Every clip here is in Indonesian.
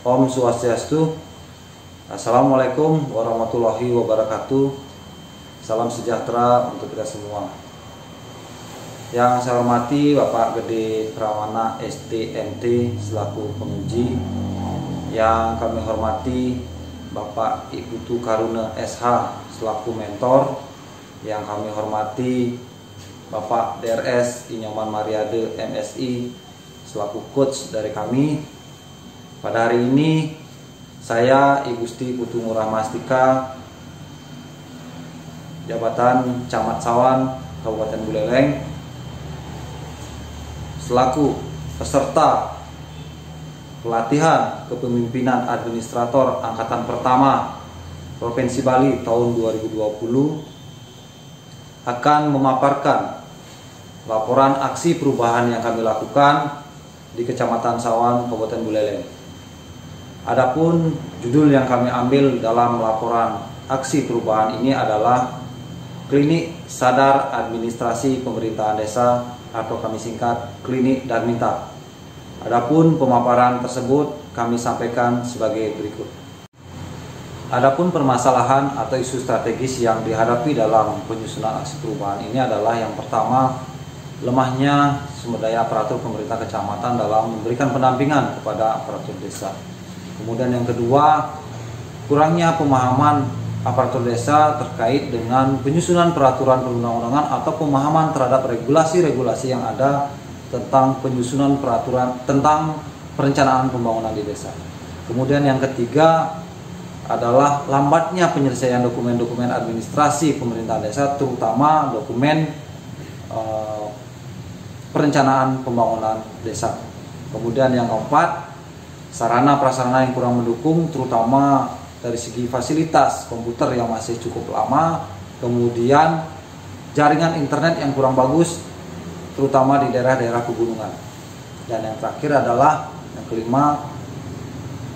Om Swastiastu. Assalamualaikum warahmatullahi wabarakatuh. Salam sejahtera untuk kita semua. Yang saya hormati Bapak Gede Prawana STMT selaku penguji. Yang kami hormati Bapak Iputu Karuna SH selaku mentor. Yang kami hormati Bapak DRS Inyoman Mariade MSI selaku coach dari kami. Pada hari ini saya I Gusti Putu Ngurah Mastika, Jabatan Camat Sawan Kabupaten Buleleng, selaku peserta pelatihan kepemimpinan administrator angkatan pertama Provinsi Bali tahun 2020 akan memaparkan laporan aksi perubahan yang kami lakukan di Kecamatan Sawan Kabupaten Buleleng. Adapun judul yang kami ambil dalam laporan aksi perubahan ini adalah Klinik Sadar Administrasi Pemerintahan Desa atau kami singkat Klinik Darminta. Adapun pemaparan tersebut kami sampaikan sebagai berikut. Adapun permasalahan atau isu strategis yang dihadapi dalam penyusunan aksi perubahan ini adalah yang pertama, lemahnya sumber daya aparatur pemerintah kecamatan dalam memberikan pendampingan kepada aparatur desa. Kemudian yang kedua, kurangnya pemahaman aparatur desa terkait dengan penyusunan peraturan perundang-undangan atau pemahaman terhadap regulasi-regulasi yang ada tentang penyusunan peraturan tentang perencanaan pembangunan di desa. Kemudian yang ketiga adalah lambatnya penyelesaian dokumen-dokumen administrasi pemerintahan desa, terutama dokumen perencanaan pembangunan desa. Kemudian yang keempat, sarana prasarana yang kurang mendukung, terutama dari segi fasilitas komputer yang masih cukup lama, kemudian jaringan internet yang kurang bagus, terutama di daerah-daerah pegunungan. Dan yang terakhir adalah yang kelima,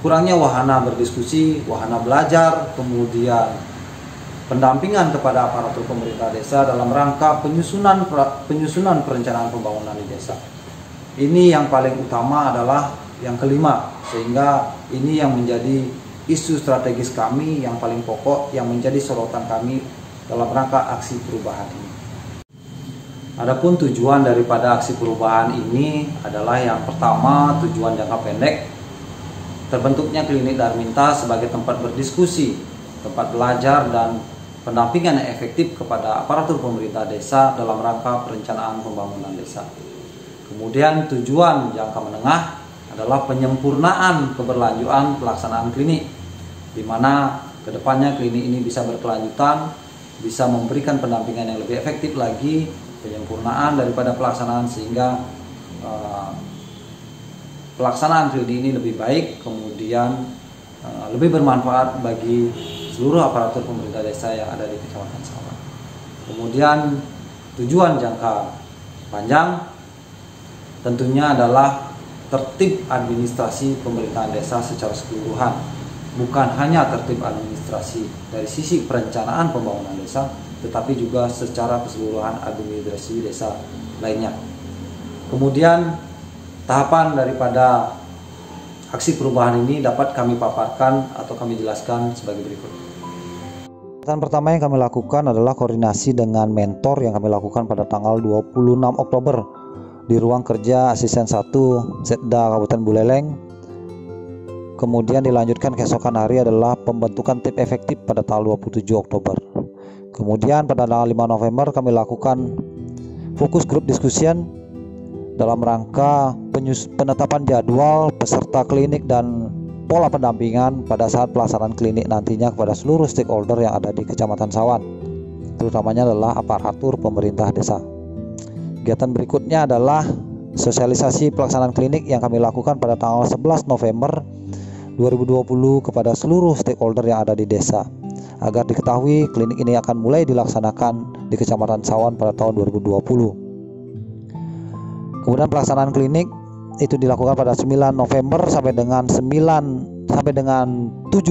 kurangnya wahana berdiskusi, wahana belajar, kemudian pendampingan kepada aparatur pemerintah desa dalam rangka penyusunan perencanaan pembangunan di desa. Ini yang paling utama adalah yang kelima, sehingga ini yang menjadi isu strategis kami yang paling pokok yang menjadi sorotan kami dalam rangka aksi perubahan ini. Adapun tujuan daripada aksi perubahan ini adalah yang pertama, tujuan jangka pendek, terbentuknya Klinik Darminta sebagai tempat berdiskusi, tempat belajar dan pendampingan yang efektif kepada aparatur pemerintah desa dalam rangka perencanaan pembangunan desa. Kemudian tujuan jangka menengah adalah penyempurnaan keberlanjutan pelaksanaan klinik, di mana kedepannya klinik ini bisa berkelanjutan, bisa memberikan pendampingan yang lebih efektif lagi, penyempurnaan daripada pelaksanaan sehingga pelaksanaan klinik ini lebih baik, kemudian lebih bermanfaat bagi seluruh aparatur pemerintah desa yang ada di Kecamatan Sawan. Kemudian tujuan jangka panjang tentunya adalah tertib administrasi pemerintahan desa secara keseluruhan, bukan hanya tertib administrasi dari sisi perencanaan pembangunan desa, tetapi juga secara keseluruhan administrasi desa lainnya. Kemudian tahapan daripada aksi perubahan ini dapat kami paparkan atau kami jelaskan sebagai berikut. Yang pertama yang kami lakukan adalah koordinasi dengan mentor yang kami lakukan pada tanggal 26 Oktober di ruang kerja asisten 1 Setda Kabupaten Buleleng. Kemudian dilanjutkan keesokan hari adalah pembentukan tim efektif pada tanggal 27 Oktober. Kemudian pada tanggal 5 November kami lakukan fokus group discussion dalam rangka penetapan jadwal peserta klinik dan pola pendampingan pada saat pelaksanaan klinik nantinya kepada seluruh stakeholder yang ada di Kecamatan Sawan, terutamanya adalah aparatur pemerintah desa. Kegiatan berikutnya adalah sosialisasi pelaksanaan klinik yang kami lakukan pada tanggal 11 November 2020 kepada seluruh stakeholder yang ada di desa, agar diketahui klinik ini akan mulai dilaksanakan di Kecamatan Sawan pada tahun 2020. Kemudian pelaksanaan klinik itu dilakukan pada 9 November sampai dengan 7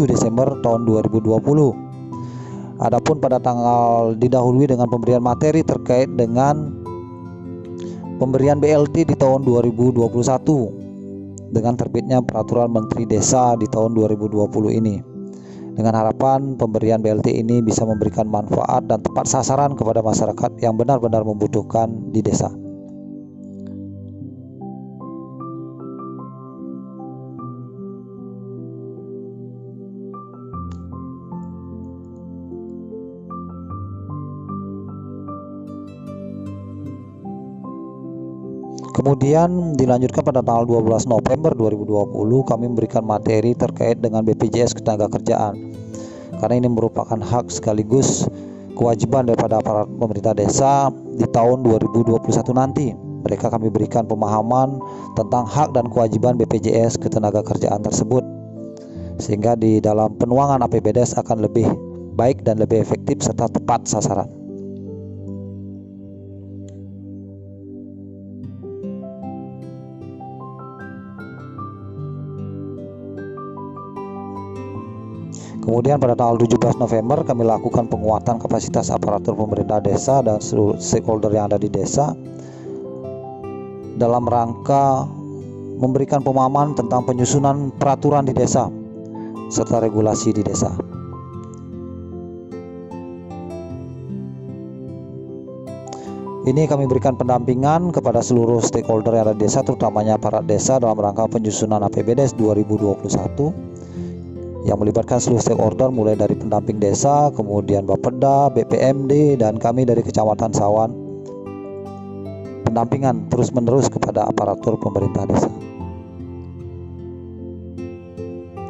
Desember tahun 2020. Adapun pada tanggal didahului dengan pemberian materi terkait dengan pemberian BLT di tahun 2021 dengan terbitnya Peraturan Menteri Desa di tahun 2020 ini. Dengan harapan pemberian BLT ini bisa memberikan manfaat dan tepat sasaran kepada masyarakat yang benar-benar membutuhkan di desa. Kemudian dilanjutkan pada tanggal 12 November 2020 kami memberikan materi terkait dengan BPJS Ketenagakerjaan, karena ini merupakan hak sekaligus kewajiban daripada aparat pemerintah desa di tahun 2021 nanti. Mereka kami berikan pemahaman tentang hak dan kewajiban BPJS Ketenagakerjaan tersebut, sehingga di dalam penuangan APBDes akan lebih baik dan lebih efektif serta tepat sasaran. Kemudian pada tanggal 17 November kami lakukan penguatan kapasitas aparatur pemerintah desa dan seluruh stakeholder yang ada di desa dalam rangka memberikan pemahaman tentang penyusunan peraturan di desa serta regulasi di desa. Ini kami berikan pendampingan kepada seluruh stakeholder yang ada di desa, terutamanya aparat desa dalam rangka penyusunan APBDes 2021 yang melibatkan seluruh stakeholder mulai dari pendamping desa, kemudian Bapeda, BPMD, dan kami dari Kecamatan Sawan. Pendampingan terus-menerus kepada aparatur pemerintah desa.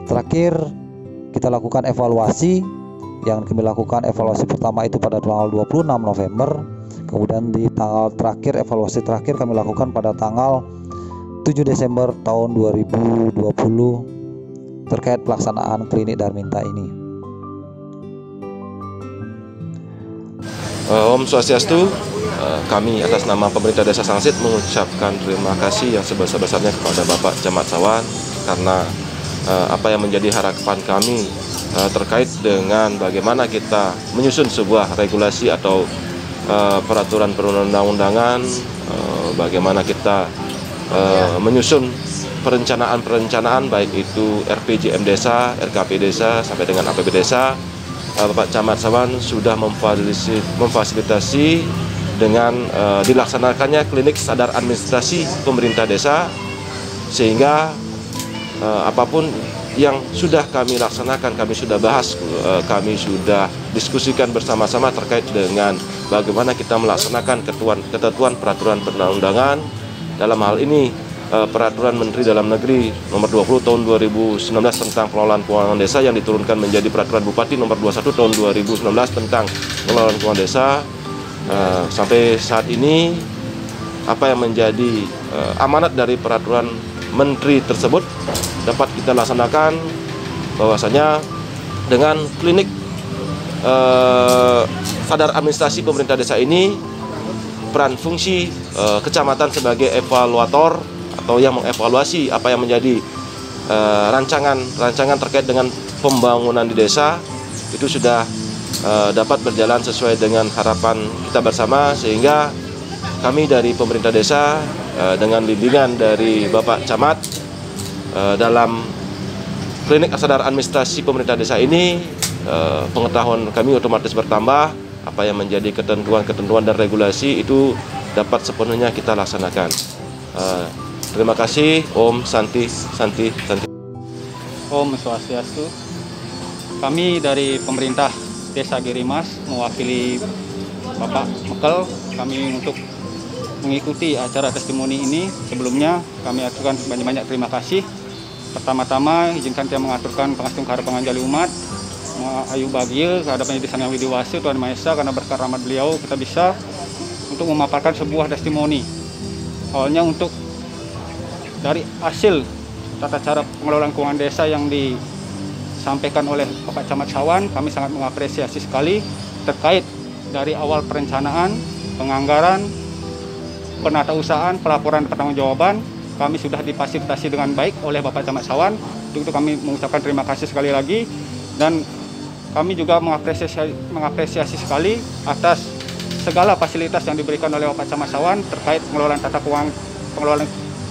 Terakhir, kita lakukan evaluasi. Yang kami lakukan evaluasi pertama itu pada tanggal 26 November. Kemudian di tanggal terakhir, evaluasi terakhir kami lakukan pada tanggal 7 Desember tahun 2020 terkait pelaksanaan klinik Darminta ini. Om Swastiastu, kami atas nama pemerintah Desa Sangsit mengucapkan terima kasih yang sebesar-besarnya kepada Bapak Camat Sawan karena apa yang menjadi harapan kami terkait dengan bagaimana kita menyusun sebuah regulasi atau peraturan perundang-undangan, bagaimana kita menyusun perencanaan baik itu RPJM Desa, RKP Desa, sampai dengan APB Desa. Bapak Camat Sawan sudah memfasilitasi dengan dilaksanakannya klinik sadar administrasi pemerintah desa, sehingga apapun yang sudah kami laksanakan, kami sudah bahas, kami sudah diskusikan bersama-sama terkait dengan bagaimana kita melaksanakan ketentuan peraturan perundang-undangan. Dalam hal ini Peraturan Menteri Dalam Negeri Nomor 20 Tahun 2019 tentang pengelolaan keuangan desa yang diturunkan menjadi Peraturan Bupati Nomor 21 Tahun 2019 tentang pengelolaan keuangan desa. Sampai saat ini apa yang menjadi amanat dari Peraturan Menteri tersebut dapat kita laksanakan, bahwasanya dengan klinik sadar administrasi pemerintah desa ini, peran fungsi kecamatan sebagai evaluator atau yang mengevaluasi apa yang menjadi rancangan terkait dengan pembangunan di desa itu sudah dapat berjalan sesuai dengan harapan kita bersama, sehingga kami dari pemerintah desa dengan bimbingan dari Bapak Camat dalam klinik sadar administrasi pemerintah desa ini, pengetahuan kami otomatis bertambah. Apa yang menjadi ketentuan dan regulasi itu dapat sepenuhnya kita laksanakan. Terima kasih. Om Santi. Om Swastiastu. Kami dari pemerintah Desa Girimas mewakili Bapak Mekel, kami untuk mengikuti acara testimoni ini. Sebelumnya kami aturkan banyak-banyak terima kasih. Pertama-tama izinkan saya mengaturkan pengastung harapan jali umat Ayu Bagil kehadapan Yedi Sang Yang Widi Wasi Tuhan Maha Esa, karena berkat rahmat beliau kita bisa untuk memaparkan sebuah testimoni. Awalnya untuk dari hasil tata cara pengelolaan keuangan desa yang disampaikan oleh Bapak Camat Sawan, kami sangat mengapresiasi sekali terkait dari awal perencanaan, penganggaran, penatausahaan, pelaporan pertanggungjawaban, kami sudah difasilitasi dengan baik oleh Bapak Camat Sawan. Untuk itu kami mengucapkan terima kasih sekali lagi, dan kami juga mengapresiasi sekali atas segala fasilitas yang diberikan oleh Bapak Camat Sawan terkait pengelolaan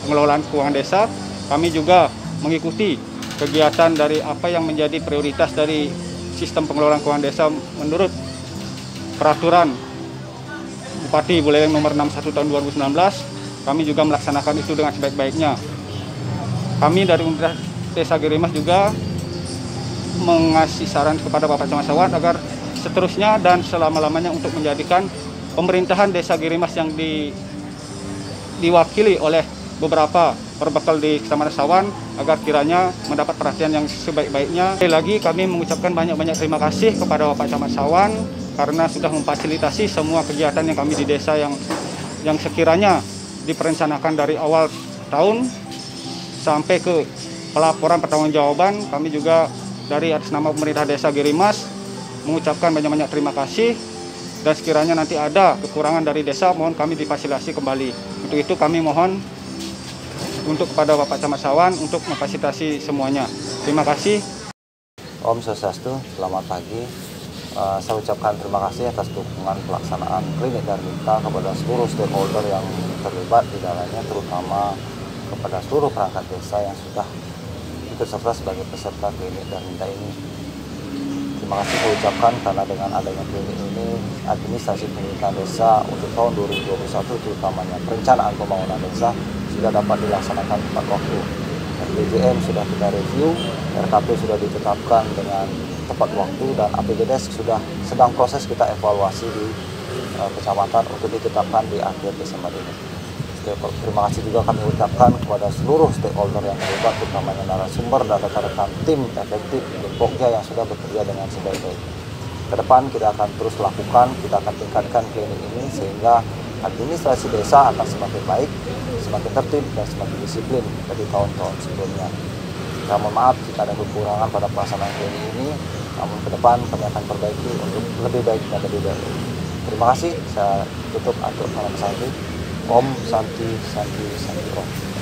pengelolaan keuangan desa, kami juga mengikuti kegiatan dari apa yang menjadi prioritas dari sistem pengelolaan keuangan desa menurut peraturan Bupati Buleleng nomor 61 tahun 2019. Kami juga melaksanakan itu dengan sebaik-baiknya. Kami dari Pemerintah Desa Girimas juga mengasih saran kepada Bapak Camat Sawan agar seterusnya dan selama-lamanya untuk menjadikan pemerintahan Desa Girimas yang diwakili oleh beberapa perbekal di Kecamatan Sawan agar kiranya mendapat perhatian yang sebaik-baiknya. Sekali lagi kami mengucapkan banyak-banyak terima kasih kepada Bapak Camat Sawan karena sudah memfasilitasi semua kegiatan yang kami di desa yang sekiranya diperencanakan dari awal tahun sampai ke pelaporan pertanggungjawaban. Kami juga dari atas nama pemerintah Desa Girimas mengucapkan banyak-banyak terima kasih, dan sekiranya nanti ada kekurangan dari desa mohon kami difasilitasi kembali. Untuk itu kami mohon untuk kepada Bapak Camat Sawan untuk memfasilitasi semuanya. Terima kasih. Om Swastiastu, selamat pagi. Saya ucapkan terima kasih atas dukungan pelaksanaan klinik Darmita kepada seluruh stakeholder yang terlibat di dalamnya, terutama kepada seluruh perangkat desa yang sudah ikut serta sebagai peserta klinik Darmita ini. Terima kasih saya ucapkan karena dengan adanya klinik ini, administrasi pemerintahan desa untuk tahun 2021 terutamanya perencanaan pembangunan desa sudah dapat dilaksanakan tepat waktu. RPJM sudah kita review, RKP sudah ditetapkan dengan tepat waktu, dan APBDes sudah sedang proses kita evaluasi di kecamatan untuk ditetapkan di akhir Desember ini. Terima kasih juga kami ucapkan kepada seluruh stakeholder yang terlibat, utamanya narasumber dan rekan-rekan tim efektif di Pokja yang sudah bekerja dengan sebaik-baiknya. Ke depan kita akan terus lakukan, kita akan tingkatkan klinik ini sehingga administrasi desa akan semakin baik, semakin tertib, dan semakin disiplin dari tahun-tahun sebelumnya. Saya mohon maaf jika ada kekurangan pada pelaksanaan klinik ini, namun ke depan kami akan perbaiki untuk lebih baik dan lebih baik. Terima kasih, saya tutup untuk malam santi. Om Santi Santi Santi Om.